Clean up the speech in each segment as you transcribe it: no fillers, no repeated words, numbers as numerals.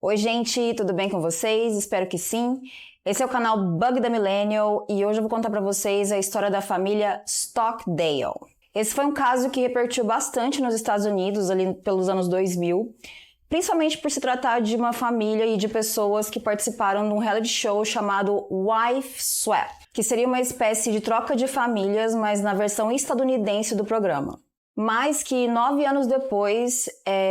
Oi gente, tudo bem com vocês? Espero que sim. Esse é o canal Bug da Millennial e hoje eu vou contar para vocês a história da família Stockdale. Esse foi um caso que repercutiu bastante nos Estados Unidos ali pelos anos 2000, principalmente por se tratar de uma família e de pessoas que participaram de um reality show chamado Wife Swap, que seria uma espécie de troca de famílias, mas na versão estadunidense do programa. Mas que 9 anos depois,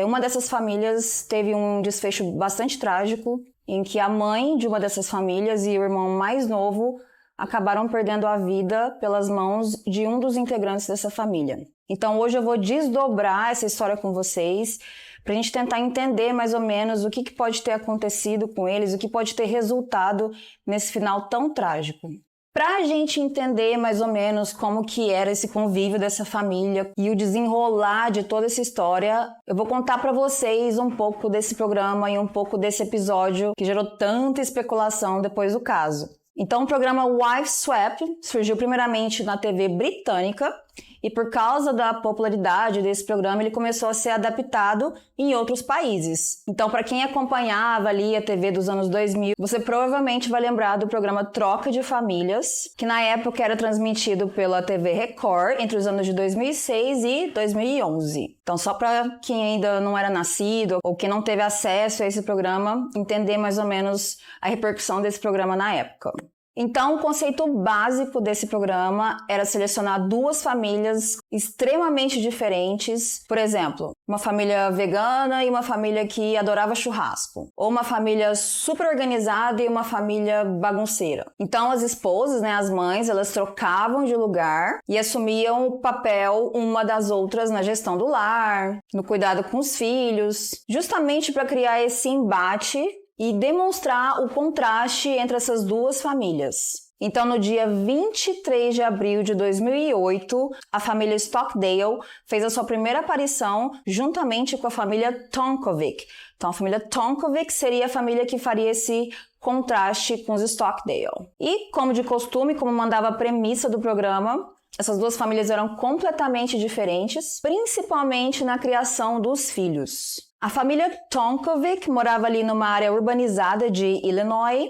uma dessas famílias teve um desfecho bastante trágico, em que a mãe de uma dessas famílias e o irmão mais novo acabaram perdendo a vida pelas mãos de um dos integrantes dessa família. Então hoje eu vou desdobrar essa história com vocês, para a gente tentar entender mais ou menos o que pode ter acontecido com eles, o que pode ter resultado nesse final tão trágico. Para a gente entender mais ou menos como que era esse convívio dessa família e o desenrolar de toda essa história, eu vou contar para vocês um pouco desse programa e um pouco desse episódio que gerou tanta especulação depois do caso. Então o programa Wife Swap surgiu primeiramente na TV britânica e por causa da popularidade desse programa ele começou a ser adaptado em outros países. Então para quem acompanhava ali a TV dos anos 2000, você provavelmente vai lembrar do programa Troca de Famílias, que na época era transmitido pela TV Record entre os anos de 2006 e 2011. Então só para quem ainda não era nascido ou quem não teve acesso a esse programa, entender mais ou menos a repercussão desse programa na época. Então, o conceito básico desse programa era selecionar duas famílias extremamente diferentes. Por exemplo, uma família vegana e uma família que adorava churrasco. Ou uma família super organizada e uma família bagunceira. Então, as esposas, as mães, elas trocavam de lugar e assumiam o papel uma das outras na gestão do lar, no cuidado com os filhos, justamente para criar esse embate e demonstrar o contraste entre essas duas famílias. Então, no dia 23 de abril de 2008, a família Stockdale fez a sua primeira aparição juntamente com a família Tonkovic. Então, a família Tonkovic seria a família que faria esse contraste com os Stockdale. E, como de costume, como mandava a premissa do programa, essas duas famílias eram completamente diferentes, principalmente na criação dos filhos. A família Tonkovic morava ali numa área urbanizada de Illinois,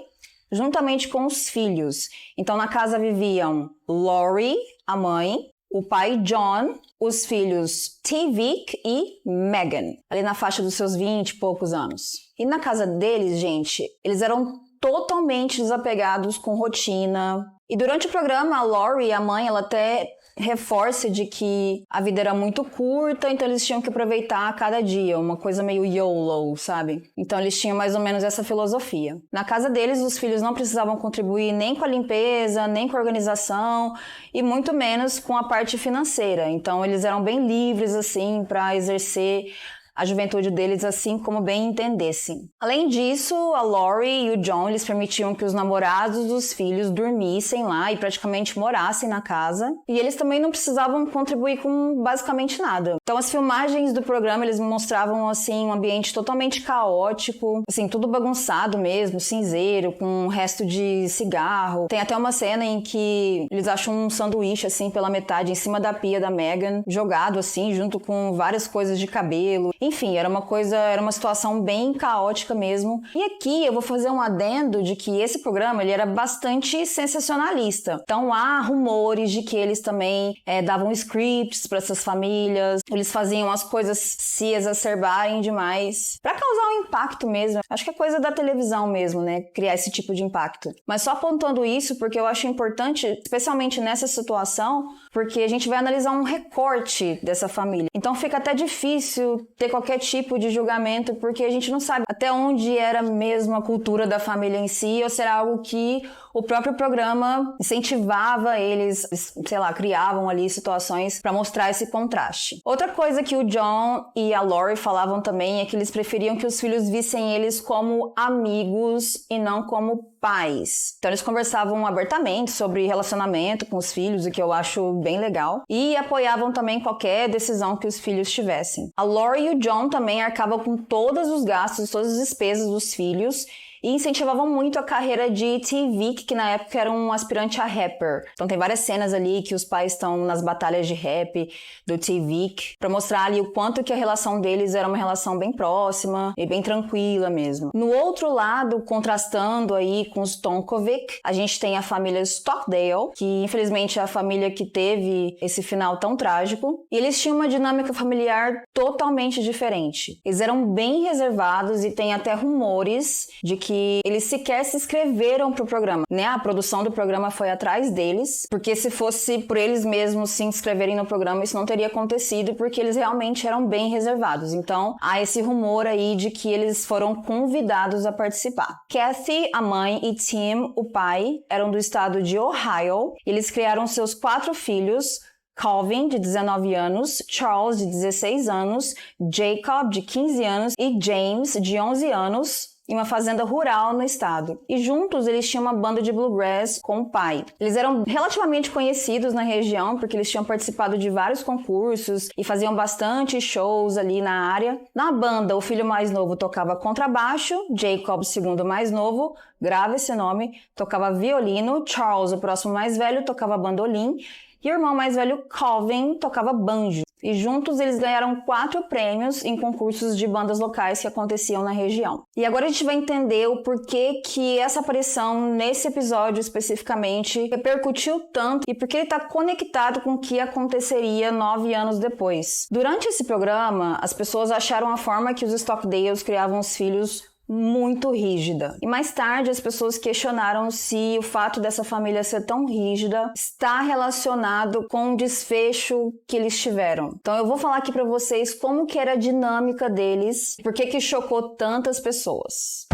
juntamente com os filhos. Então, na casa viviam Lori, a mãe, o pai John, os filhos T-Vic e Megan, ali na faixa dos seus 20 e poucos anos. E na casa deles, gente, eles eram totalmente desapegados com rotina. E durante o programa, a Lori, a mãe, ela até reforça de que a vida era muito curta, então eles tinham que aproveitar cada dia, uma coisa meio YOLO, sabe? Então eles tinham mais ou menos essa filosofia. Na casa deles, os filhos não precisavam contribuir nem com a limpeza, nem com a organização e muito menos com a parte financeira. Então eles eram bem livres, assim, para exercer a juventude deles assim como bem entendessem. Além disso, a Lori e o John, eles permitiam que os namorados dos filhos dormissem lá e praticamente morassem na casa. E eles também não precisavam contribuir com basicamente nada. Então as filmagens do programa, eles mostravam assim um ambiente totalmente caótico, assim, tudo bagunçado mesmo, cinzeiro, com um resto de cigarro. Tem até uma cena em que eles acham um sanduíche assim pela metade em cima da pia da Megan, jogado assim, junto com várias coisas de cabelo. Enfim, era uma situação bem caótica mesmo. E aqui eu vou fazer um adendo de que esse programa ele era bastante sensacionalista. Então há rumores de que eles também davam scripts para essas famílias, eles faziam as coisas se exacerbarem demais para causar um impacto mesmo. Acho que é coisa da televisão mesmo, criar esse tipo de impacto. Mas só apontando isso porque eu acho importante, especialmente nessa situação, porque a gente vai analisar um recorte dessa família. Então fica até difícil ter qualquer tipo de julgamento, porque a gente não sabe até onde era mesmo a cultura da família em si, ou será algo que o próprio programa incentivava eles, sei lá, criavam ali situações para mostrar esse contraste. Outra coisa que o John e a Lori falavam também é que eles preferiam que os filhos vissem eles como amigos e não como pais. Então eles conversavam abertamente sobre relacionamento com os filhos, o que eu acho bem legal, e apoiavam também qualquer decisão que os filhos tivessem. A Lori e o John também arcavam com todos os gastos, todas as despesas dos filhos, e incentivavam muito a carreira de T-Vic, que na época era um aspirante a rapper. Então tem várias cenas ali que os pais estão nas batalhas de rap do T-Vic, pra mostrar ali o quanto que a relação deles era uma relação bem próxima e bem tranquila mesmo. No outro lado, contrastando aí com os Tonkovic, a gente tem a família Stockdale, que infelizmente é a família que teve esse final tão trágico, e eles tinham uma dinâmica familiar totalmente diferente. Eles eram bem reservados e tem até rumores de que eles sequer se inscreveram pro programa, né? A produção do programa foi atrás deles, porque se fosse por eles mesmos se inscreverem no programa, isso não teria acontecido, porque eles realmente eram bem reservados. Então, há esse rumor aí de que eles foram convidados a participar. Kathy, a mãe, e Tim, o pai, eram do estado de Ohio. Eles criaram seus 4 filhos, Calvin, de 19 anos, Charles, de 16 anos, Jacob, de 15 anos, e James, de 11 anos, em uma fazenda rural no estado. E juntos eles tinham uma banda de bluegrass com o pai. Eles eram relativamente conhecidos na região porque eles tinham participado de vários concursos e faziam bastante shows ali na área. Na banda, o filho mais novo tocava contrabaixo, Jacob, o segundo mais novo, grava esse nome, tocava violino, Charles, o próximo mais velho, tocava bandolim, e o irmão mais velho, Calvin, tocava banjo. E juntos eles ganharam 4 prêmios em concursos de bandas locais que aconteciam na região. E agora a gente vai entender o porquê que essa aparição nesse episódio especificamente repercutiu tanto e porque ele está conectado com o que aconteceria 9 anos depois. Durante esse programa, as pessoas acharam a forma que os Stockdales criavam os filhos muito rígida. E mais tarde as pessoas questionaram se o fato dessa família ser tão rígida está relacionado com o desfecho que eles tiveram. Então eu vou falar aqui para vocês como que era a dinâmica deles, por que chocou tantas pessoas.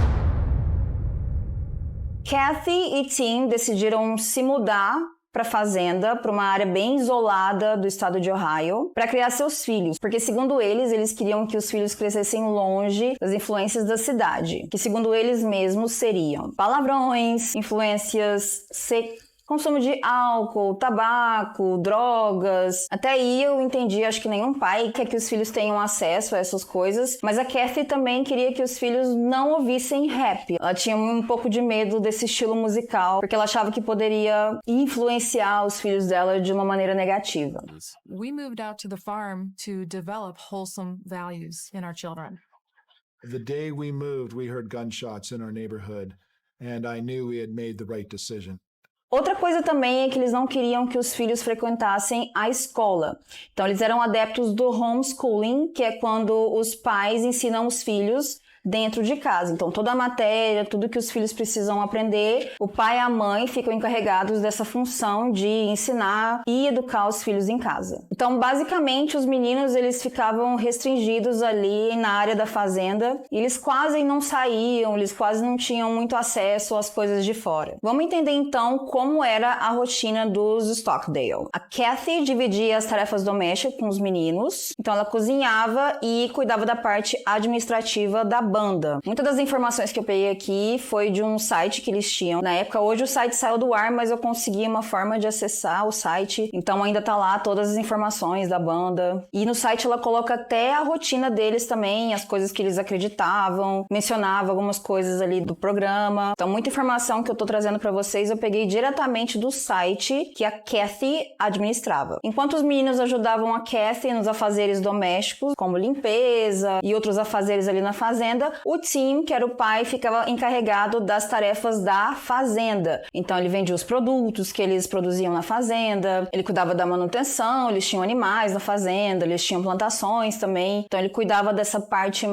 Kathy e Tim decidiram se mudar para fazenda, para uma área bem isolada do estado de Ohio, para criar seus filhos, porque segundo eles queriam que os filhos crescessem longe das influências da cidade, que segundo eles mesmos seriam palavrões, influências consumo de álcool, tabaco, drogas. Até aí eu entendi, acho que nenhum pai quer que os filhos tenham acesso a essas coisas, mas a Kathy também queria que os filhos não ouvissem rap. Ela tinha um pouco de medo desse estilo musical, porque ela achava que poderia influenciar os filhos dela de uma maneira negativa. We moved out to the farm to develop wholesome values in our children. The day we moved, we heard gunshots in our neighborhood, and I knew we had made the right decision. Outra coisa também é que eles não queriam que os filhos frequentassem a escola. Então, eles eram adeptos do homeschooling, que é quando os pais ensinam os filhos dentro de casa. Então, toda a matéria, tudo que os filhos precisam aprender, o pai e a mãe ficam encarregados dessa função de ensinar e educar os filhos em casa. Então, basicamente, os meninos, eles ficavam restringidos ali na área da fazenda. E eles quase não saíam, eles quase não tinham muito acesso às coisas de fora. Vamos entender, então, como era a rotina dos Stockdale. A Kathy dividia as tarefas domésticas com os meninos. Então, ela cozinhava e cuidava da parte administrativa da banda. Muitas das informações que eu peguei aqui foi de um site que eles tinham. Na época, hoje o site saiu do ar, mas eu consegui uma forma de acessar o site. Então ainda tá lá todas as informações da banda. E no site ela coloca até a rotina deles também, as coisas que eles acreditavam, mencionava algumas coisas ali do programa. Então muita informação que eu tô trazendo pra vocês eu peguei diretamente do site que a Kathy administrava. Enquanto os meninos ajudavam a Kathy nos afazeres domésticos, como limpeza e outros afazeres ali na fazenda, o Tim, que era o pai, ficava encarregado das tarefas da fazenda. Então ele vendia os produtos que eles produziam na fazenda, ele cuidava da manutenção, eles tinham animais na fazenda, eles tinham plantações também. Então ele cuidava dessa parte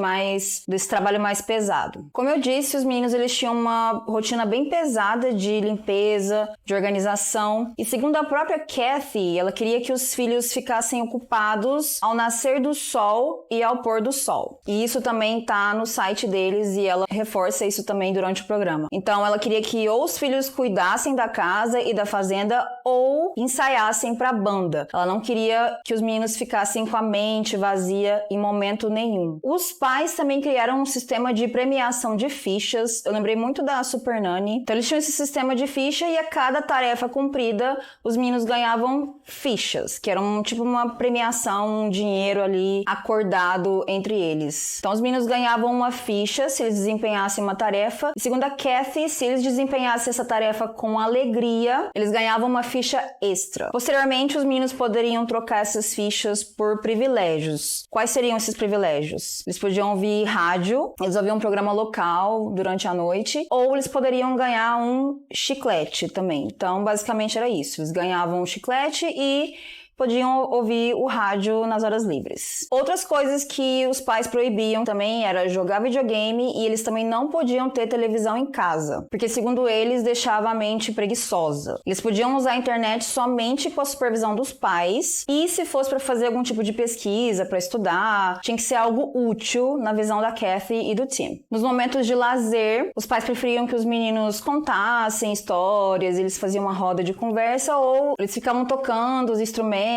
desse trabalho mais pesado. Como eu disse, os meninos eles tinham uma rotina bem pesada de limpeza, de organização. E segundo a própria Kathy, ela queria que os filhos ficassem ocupados ao nascer do sol e ao pôr do sol. E isso também tá no site deles e ela reforça isso também durante o programa. Então ela queria que ou os filhos cuidassem da casa e da fazenda ou ensaiassem pra banda. Ela não queria que os meninos ficassem com a mente vazia em momento nenhum. Os pais também criaram um sistema de premiação de fichas. Eu lembrei muito da Super Nanny. Então eles tinham esse sistema de ficha e a cada tarefa cumprida, os meninos ganhavam fichas, que eram tipo uma premiação, um dinheiro ali acordado entre eles. Então os meninos ganhavam uma uma ficha se eles desempenhassem uma tarefa. E segundo a Kathy, se eles desempenhassem essa tarefa com alegria, eles ganhavam uma ficha extra. Posteriormente, os meninos poderiam trocar essas fichas por privilégios. Quais seriam esses privilégios? Eles podiam ouvir rádio, eles ouviam um programa local durante a noite, ou eles poderiam ganhar um chiclete também. Então, basicamente era isso. Eles ganhavam um chiclete e podiam ouvir o rádio nas horas livres. Outras coisas que os pais proibiam também era jogar videogame e eles também não podiam ter televisão em casa, porque segundo eles deixava a mente preguiçosa. Eles podiam usar a internet somente com a supervisão dos pais e se fosse para fazer algum tipo de pesquisa, para estudar, tinha que ser algo útil na visão da Kathy e do Tim. Nos momentos de lazer, os pais preferiam que os meninos contassem histórias, eles faziam uma roda de conversa ou eles ficavam tocando os instrumentos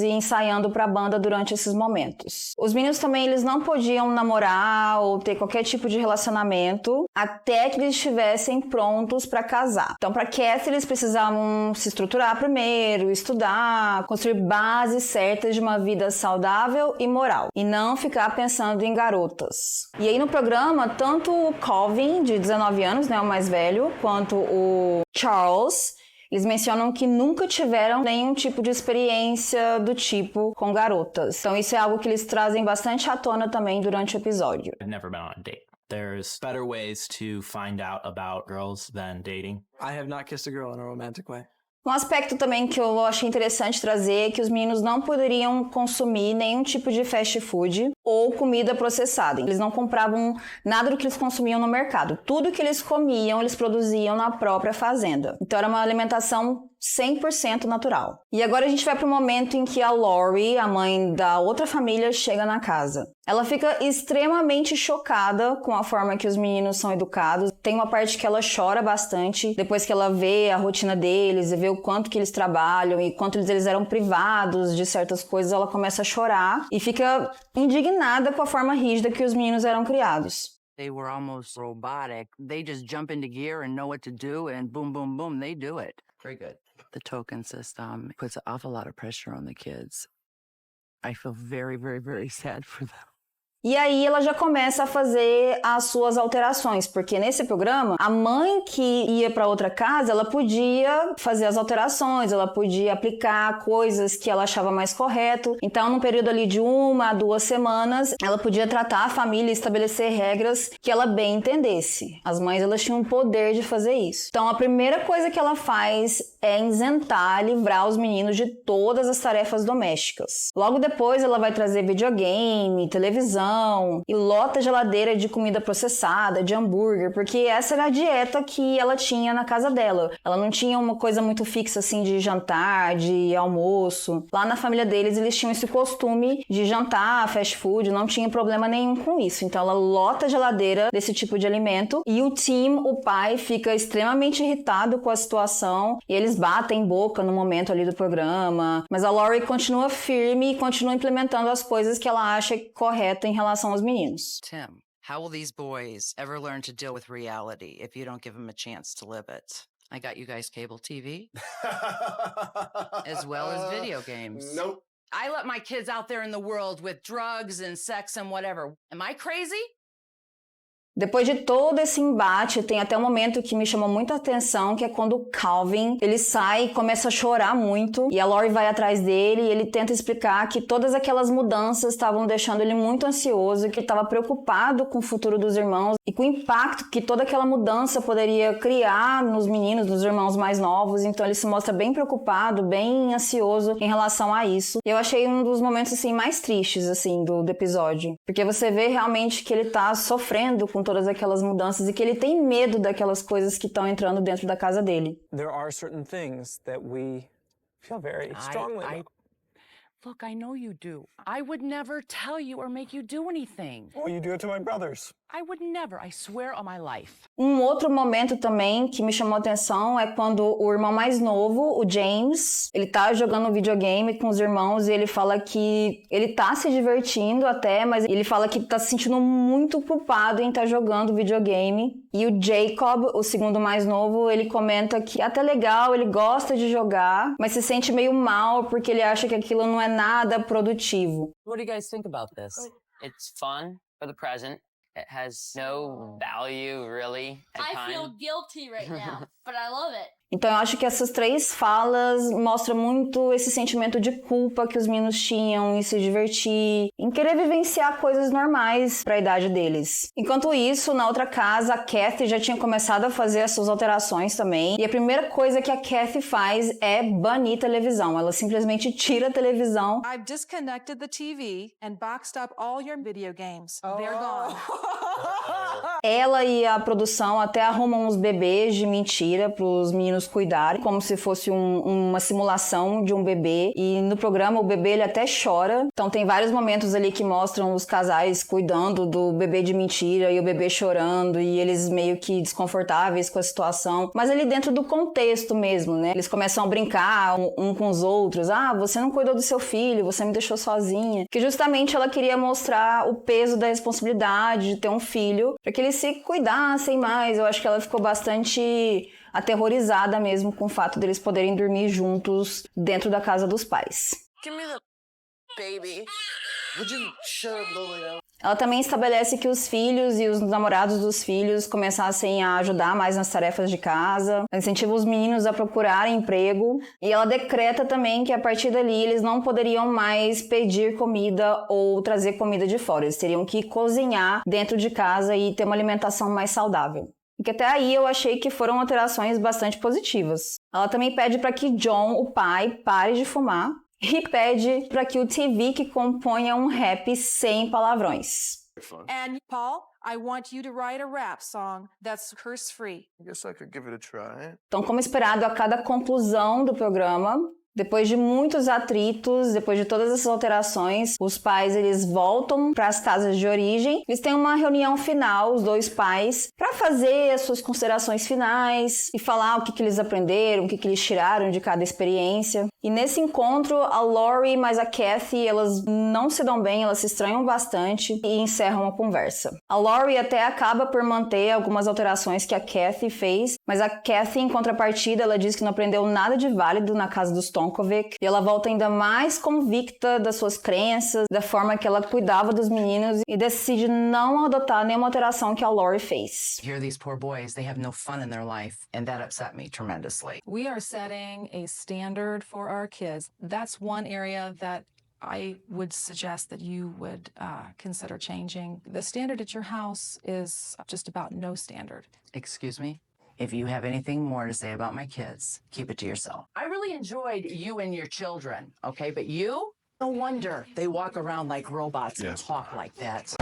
e ensaiando para a banda durante esses momentos. Os meninos também eles não podiam namorar ou ter qualquer tipo de relacionamento até que eles estivessem prontos para casar. Então, para Kathy, eles precisavam se estruturar primeiro, estudar, construir bases certas de uma vida saudável e moral, e não ficar pensando em garotas. E aí no programa, tanto o Calvin, de 19 anos, né, o mais velho, quanto o Charles, eles mencionam que nunca tiveram nenhum tipo de experiência do tipo com garotas. Então isso é algo que eles trazem bastante à tona também durante o episódio. I've never been on a date. There's better ways to find out about girls than dating. I have not kissed a girl in a romantic way. Um aspecto também que eu achei interessante trazer é que os meninos não poderiam consumir nenhum tipo de fast food ou comida processada. Eles não compravam nada do que eles consumiam no mercado. Tudo que eles comiam, eles produziam na própria fazenda. Então era uma alimentação 100% natural. E agora a gente vai para o momento em que a Lori, a mãe da outra família, chega na casa. Ela fica extremamente chocada com a forma que os meninos são educados. Tem uma parte que ela chora bastante, depois que ela vê a rotina deles e vê o quanto que eles trabalham e quanto eles eram privados de certas coisas, ela começa a chorar e fica indignada com a forma rígida que os meninos eram criados. They were almost robotic. They just jump into gear and know what to do and boom, boom, boom, they do it. Very good. The token system puts an awful lot of pressure on the kids. I feel very, very, very sad for them. E aí ela já começa a fazer as suas alterações, porque nesse programa, a mãe que ia para outra casa, ela podia fazer as alterações, ela podia aplicar coisas que ela achava mais correto. Então, num período ali de 1 a 2 semanas, ela podia tratar a família e estabelecer regras que ela bem entendesse. As mães, elas tinham o poder de fazer isso. Então, a primeira coisa que ela faz é isentar, livrar os meninos de todas as tarefas domésticas. Logo depois, ela vai trazer videogame, televisão, e lota a geladeira de comida processada, de hambúrguer, porque essa era a dieta que ela tinha na casa dela. Ela não tinha uma coisa muito fixa assim de jantar, de almoço. Lá na família deles, eles tinham esse costume de jantar, fast food, não tinha problema nenhum com isso. Então ela lota a geladeira desse tipo de alimento e o Tim, o pai, fica extremamente irritado com a situação e eles batem boca no momento ali do programa. Mas a Lori continua firme e continua implementando as coisas que ela acha correta em relação aos meninos. Tim, how will these boys ever learn to deal with reality if you don't give them a chance to live it? I got you guys cable TV, as well as video games. Nope. I let my kids out there in the world with drugs and sex and whatever. Am I crazy? Depois de todo esse embate, tem até um momento que me chamou muita atenção, que é quando o Calvin, ele sai e começa a chorar muito, e a Lori vai atrás dele e ele tenta explicar que todas aquelas mudanças estavam deixando ele muito ansioso, que ele estava preocupado com o futuro dos irmãos e com o impacto que toda aquela mudança poderia criar nos meninos, nos irmãos mais novos. Então ele se mostra bem preocupado, bem ansioso em relação a isso. E eu achei um dos momentos assim mais tristes assim do episódio, porque você vê realmente que ele tá sofrendo com todas aquelas mudanças e que ele tem medo daquelas coisas que estão entrando dentro da casa dele. There are certain things that we feel very strongly about. Look, I know you do. I would never tell you or make you do anything. Well, you do it to my brothers. I would never, I swear on my life. Um outro momento também que me chamou a atenção é quando o irmão mais novo, o James, ele tá jogando videogame com os irmãos e ele fala que ele tá se divertindo até, mas ele fala que tá se sentindo muito culpado em estar jogando videogame. E o Jacob, o segundo mais novo, ele comenta que é até legal, ele gosta de jogar, mas se sente meio mal porque ele acha que aquilo não é nada produtivo. What do you guys think about this? It's fun for the present. It has no value, really, at I feel times. guilty right now, but I love it. Então eu acho que essas 3 falas mostram muito esse sentimento de culpa que os meninos tinham em se divertir, em querer vivenciar coisas normais para a idade deles. Enquanto isso, na outra casa, a Kathy já tinha começado a fazer as suas alterações também, e a primeira coisa que a Kathy faz é banir televisão. Ela simplesmente tira a televisão. I've disconnected the TV and boxed up all your video games. They're gone. Ela e a produção até arrumam uns bebês de mentira para os meninos cuidarem, como se fosse uma simulação de um bebê. E no programa o bebê ele até chora. Então tem vários momentos ali que mostram os casais cuidando do bebê de mentira e o bebê chorando e eles meio que desconfortáveis com a situação. Mas ali dentro do contexto mesmo, né? Eles começam a brincar um com os outros. Ah, você não cuidou do seu filho, você me deixou sozinha. Que justamente ela queria mostrar o peso da responsabilidade de ter um filho, para que eles se cuidassem mais. Eu acho que ela ficou bastante aterrorizada mesmo com o fato deles poderem dormir juntos dentro da casa dos pais. Give me the baby. Would you shut up, Lily? Ela também estabelece que os filhos e os namorados dos filhos começassem a ajudar mais nas tarefas de casa, incentiva os meninos a procurarem emprego, e ela decreta também que a partir dali eles não poderiam mais pedir comida ou trazer comida de fora, eles teriam que cozinhar dentro de casa e ter uma alimentação mais saudável. E que até aí eu achei que foram alterações bastante positivas. Ela também pede para que John, o pai, pare de fumar, e pede para que o TV que componha um rap sem palavrões. And Paul, I want you to write a rap song that's curse-free. I guess I could give it a try. Então, como esperado, a cada conclusão do programa, depois de muitos atritos, depois de todas essas alterações, os pais eles voltam para as casas de origem. Eles têm uma reunião final, os 2 pais, para fazer as suas considerações finais e falar o que eles aprenderam, o que eles tiraram de cada experiência. E nesse encontro, a Lori mais a Kathy, elas não se dão bem, elas se estranham bastante e encerram a conversa. A Lori até acaba por manter algumas alterações que a Kathy fez, mas a Kathy, em contrapartida, ela diz que não aprendeu nada de válido na casa dos Tonkovic, e ela volta ainda mais convicta das suas crenças, da forma que ela cuidava dos meninos, e decide não adotar nenhuma alteração que a Lori fez. Here, these poor boys, they have no fun in their life, and that upset me tremendously. We are setting a standard for our kids. That's one area that I would suggest that you would consider changing. The standard at your house is just about no standard. Excuse me? If you have anything more to say about my kids, keep it to yourself. I really enjoyed you and your children, okay? But you? No wonder they walk around like robots and talk like that.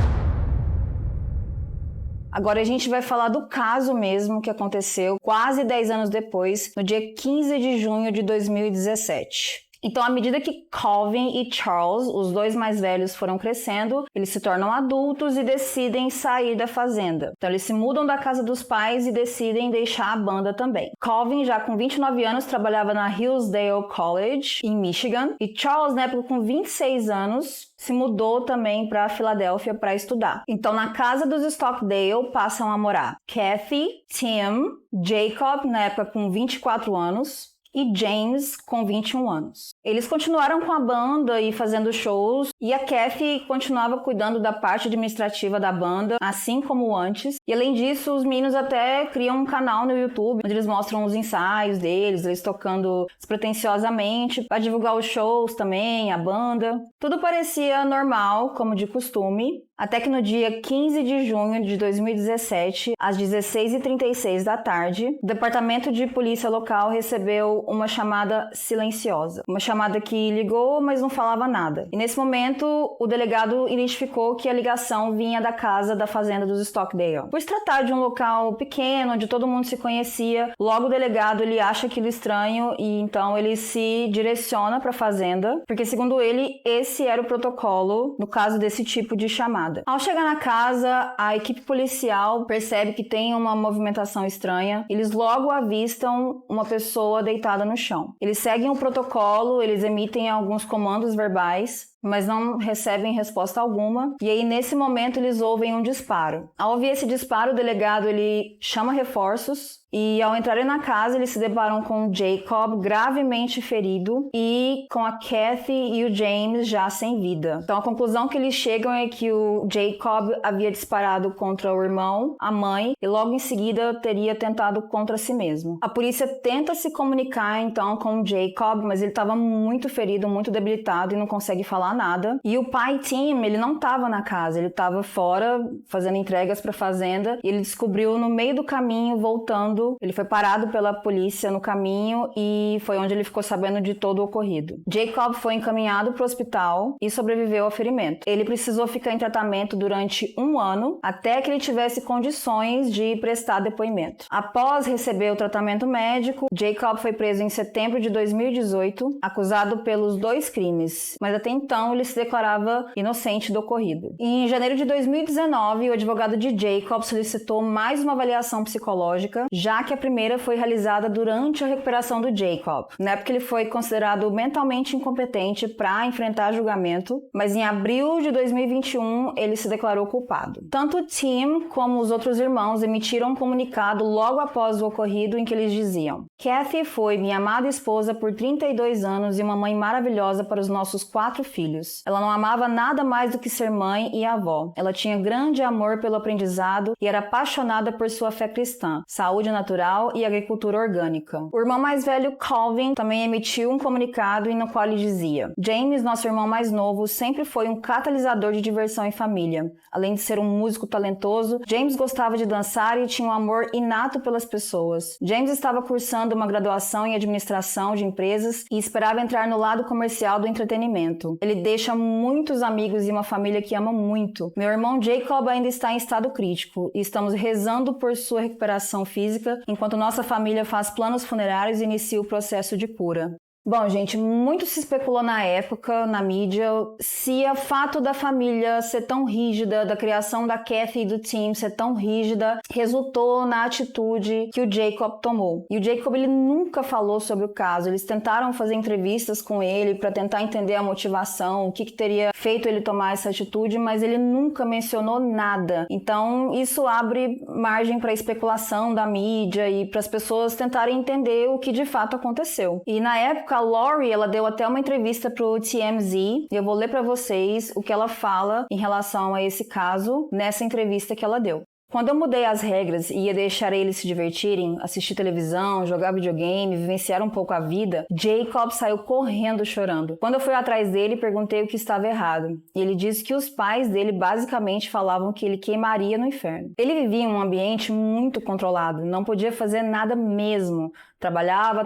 Agora a gente vai falar do caso mesmo que aconteceu quase 10 anos depois, no dia 15 de junho de 2017. Então, à medida que Calvin e Charles, os 2 mais velhos, foram crescendo, eles se tornam adultos e decidem sair da fazenda. Então, eles se mudam da casa dos pais e decidem deixar a banda também. Calvin, já com 29 anos, trabalhava na Hillsdale College, em Michigan, e Charles, na época, com 26 anos, se mudou também para Filadélfia para estudar. Então, na casa dos Stockdale, passam a morar Kathy, Tim, Jacob, na época com 24 anos, e James, com 21 anos. Eles continuaram com a banda e fazendo shows, e a Kathy continuava cuidando da parte administrativa da banda, assim como antes. E além disso, os meninos até criam um canal no YouTube, onde eles mostram os ensaios deles, eles tocando despretensiosamente, para divulgar os shows também, a banda. Tudo parecia normal, como de costume, até que no dia 15 de junho de 2017, às 16h36 da tarde, o Departamento de Polícia Local recebeu uma chamada silenciosa. Uma chamada que ligou, mas não falava nada. E nesse momento, o delegado identificou que a ligação vinha da casa da fazenda dos Stockdale. Por se tratar de um local pequeno, onde todo mundo se conhecia, logo o delegado ele acha aquilo estranho e então ele se direciona para a fazenda, porque segundo ele, esse era o protocolo no caso desse tipo de chamada. Ao chegar na casa, a equipe policial percebe que tem uma movimentação estranha. Eles logo avistam uma pessoa deitada no chão. Eles seguem o protocolo, eles emitem alguns comandos verbais, mas não recebem resposta alguma. E aí, nesse momento, eles ouvem um disparo. Ao ouvir esse disparo, o delegado ele chama reforços. E ao entrarem na casa, eles se deparam com o Jacob gravemente ferido e com a Kathy e o James já sem vida. Então a conclusão que eles chegam é que o Jacob havia disparado contra o irmão, a mãe, e logo em seguida teria tentado contra si mesmo. A polícia tenta se comunicar então com o Jacob, mas ele estava muito ferido, muito debilitado e não consegue falar nada. E o pai Tim, ele não estava na casa, ele estava fora fazendo entregas para a fazenda e ele descobriu no meio do caminho, voltando. Ele foi parado pela polícia no caminho e foi onde ele ficou sabendo de todo o ocorrido. Jacob foi encaminhado para o hospital e sobreviveu ao ferimento. Ele precisou ficar em tratamento durante 1 ano até que ele tivesse condições de prestar depoimento. Após receber o tratamento médico, Jacob foi preso em setembro de 2018, acusado pelos 2 crimes, mas até então ele se declarava inocente do ocorrido. Em janeiro de 2019, o advogado de Jacob solicitou mais uma avaliação psicológica, já que a primeira foi realizada durante a recuperação do Jacob. Na época ele foi considerado mentalmente incompetente para enfrentar julgamento, mas em abril de 2021 ele se declarou culpado. Tanto Tim como os outros irmãos emitiram um comunicado logo após o ocorrido em que eles diziam: Kathy foi minha amada esposa por 32 anos e uma mãe maravilhosa para os nossos 4 filhos. Ela não amava nada mais do que ser mãe e avó. Ela tinha grande amor pelo aprendizado e era apaixonada por sua fé cristã, saúde natural e agricultura orgânica. O irmão mais velho, Calvin, também emitiu um comunicado no qual ele dizia: James, nosso irmão mais novo, sempre foi um catalisador de diversão em família. Além de ser um músico talentoso, James gostava de dançar e tinha um amor inato pelas pessoas. James estava cursando uma graduação em administração de empresas e esperava entrar no lado comercial do entretenimento. Ele deixa muitos amigos e uma família que ama muito. Meu irmão Jacob ainda está em estado crítico e estamos rezando por sua recuperação física, enquanto nossa família faz planos funerários e inicia o processo de cura. Bom, gente, muito se especulou na época, na mídia, se o fato da família ser tão rígida, da criação da Kathy e do Tim ser tão rígida, resultou na atitude que o Jacob tomou. E o Jacob, ele nunca falou sobre o caso. Eles tentaram fazer entrevistas com ele para tentar entender a motivação, o que teria feito ele tomar essa atitude, mas ele nunca mencionou nada. Então, isso abre margem para especulação da mídia e para as pessoas tentarem entender o que de fato aconteceu. E na época, a Lori, ela deu até uma entrevista pro TMZ e eu vou ler para vocês o que ela fala em relação a esse caso nessa entrevista que ela deu. Quando eu mudei as regras e ia deixar eles se divertirem, assistir televisão, jogar videogame, vivenciar um pouco a vida, Jacob saiu correndo chorando. Quando eu fui atrás dele, perguntei o que estava errado. E ele disse que os pais dele basicamente falavam que ele queimaria no inferno. Ele vivia em um ambiente muito controlado, não podia fazer nada mesmo. Trabalhava.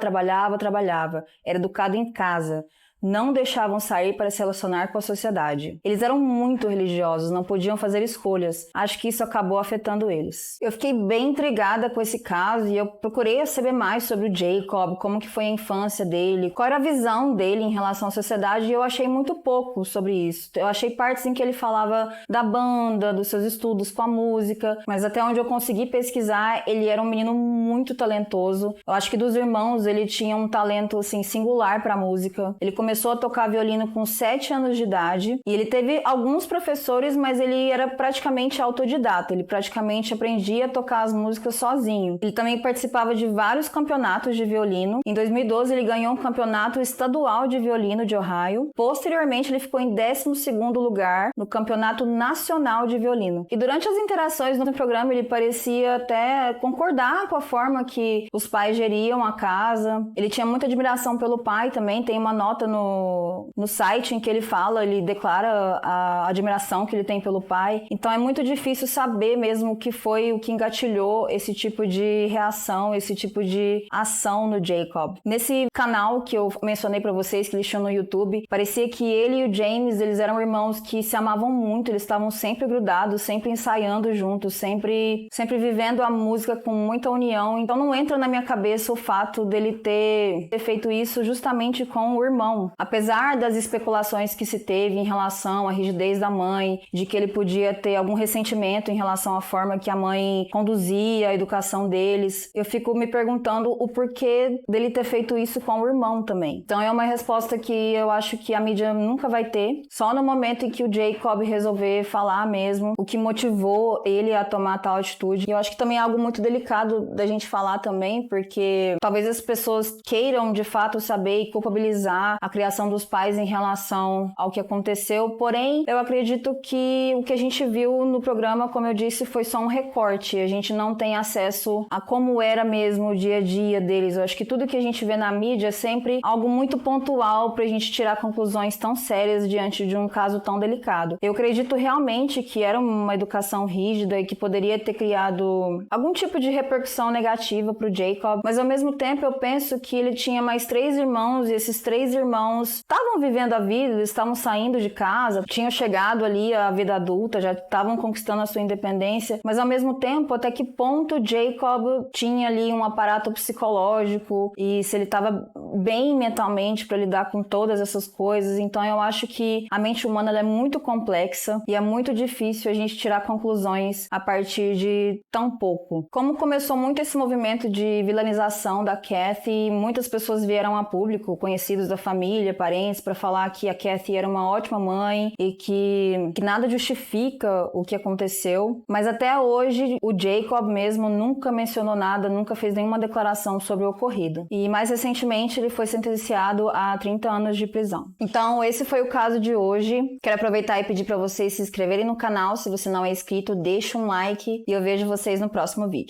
Era educado em casa. Não deixavam sair para se relacionar com a sociedade. Eles eram muito religiosos, não podiam fazer escolhas. Acho que isso acabou afetando eles. Eu fiquei bem intrigada com esse caso e eu procurei saber mais sobre o Jacob, como que foi a infância dele, qual era a visão dele em relação à sociedade, e eu achei muito pouco sobre isso. Eu achei partes em que ele falava da banda, dos seus estudos com a música, mas até onde eu consegui pesquisar, ele era um menino muito talentoso. Eu acho que dos irmãos, ele tinha um talento assim, singular para a música. Ele começou a tocar violino com 7 anos de idade e ele teve alguns professores, mas ele era praticamente autodidata, ele praticamente aprendia a tocar as músicas sozinho. Ele também participava de vários campeonatos de violino. Em 2012 ele ganhou um campeonato estadual de violino de Ohio. Posteriormente ele ficou em 12º lugar no campeonato nacional de violino. E durante as interações no programa ele parecia até concordar com a forma que os pais geriam a casa. Ele tinha muita admiração pelo pai também, tem uma nota no site em que ele fala, ele declara a admiração que ele tem pelo pai. Então é muito difícil saber mesmo o que foi o que engatilhou esse tipo de reação, esse tipo de ação no Jacob. Nesse canal que eu mencionei pra vocês, que eles tinham no YouTube, parecia que ele e o James, eles eram irmãos que se amavam muito, eles estavam sempre grudados, sempre ensaiando juntos, sempre vivendo a música com muita união. Então não entra na minha cabeça o fato dele ter feito isso justamente com o irmão. Então, apesar das especulações que se teve em relação à rigidez da mãe, de que ele podia ter algum ressentimento em relação à forma que a mãe conduzia a educação deles, eu fico me perguntando o porquê dele ter feito isso com o irmão também. Então é uma resposta que eu acho que a mídia nunca vai ter, só no momento em que o Jacob resolver falar mesmo o que motivou ele a tomar tal atitude. E eu acho que também é algo muito delicado da gente falar também, porque talvez as pessoas queiram de fato saber e culpabilizar a criação dos pais em relação ao que aconteceu, porém eu acredito que o que a gente viu no programa, como eu disse, foi só um recorte. A gente não tem acesso a como era mesmo o dia a dia deles. Eu acho que tudo que a gente vê na mídia é sempre algo muito pontual pra gente tirar conclusões tão sérias diante de um caso tão delicado. Eu acredito realmente que era uma educação rígida e que poderia ter criado algum tipo de repercussão negativa pro Jacob, mas ao mesmo tempo eu penso que ele tinha mais 3 irmãos e esses 3 irmãos estavam vivendo a vida, eles estavam saindo de casa, tinham chegado ali à vida adulta, já estavam conquistando a sua independência, mas ao mesmo tempo, até que ponto Jacob tinha ali um aparato psicológico e se ele estava bem mentalmente para lidar com todas essas coisas. Então eu acho que a mente humana ela é muito complexa e é muito difícil a gente tirar conclusões a partir de tão pouco. Como começou muito esse movimento de vilanização da Kathy, muitas pessoas vieram a público, conhecidos da família, parentes, para falar que a Kathy era uma ótima mãe e que nada justifica o que aconteceu. Mas até hoje o Jacob mesmo nunca mencionou nada, nunca fez nenhuma declaração sobre o ocorrido. E mais recentemente ele foi sentenciado a 30 anos de prisão. Então esse foi o caso de hoje. Quero aproveitar e pedir para vocês se inscreverem no canal. Se você não é inscrito, deixa um like e eu vejo vocês no próximo vídeo.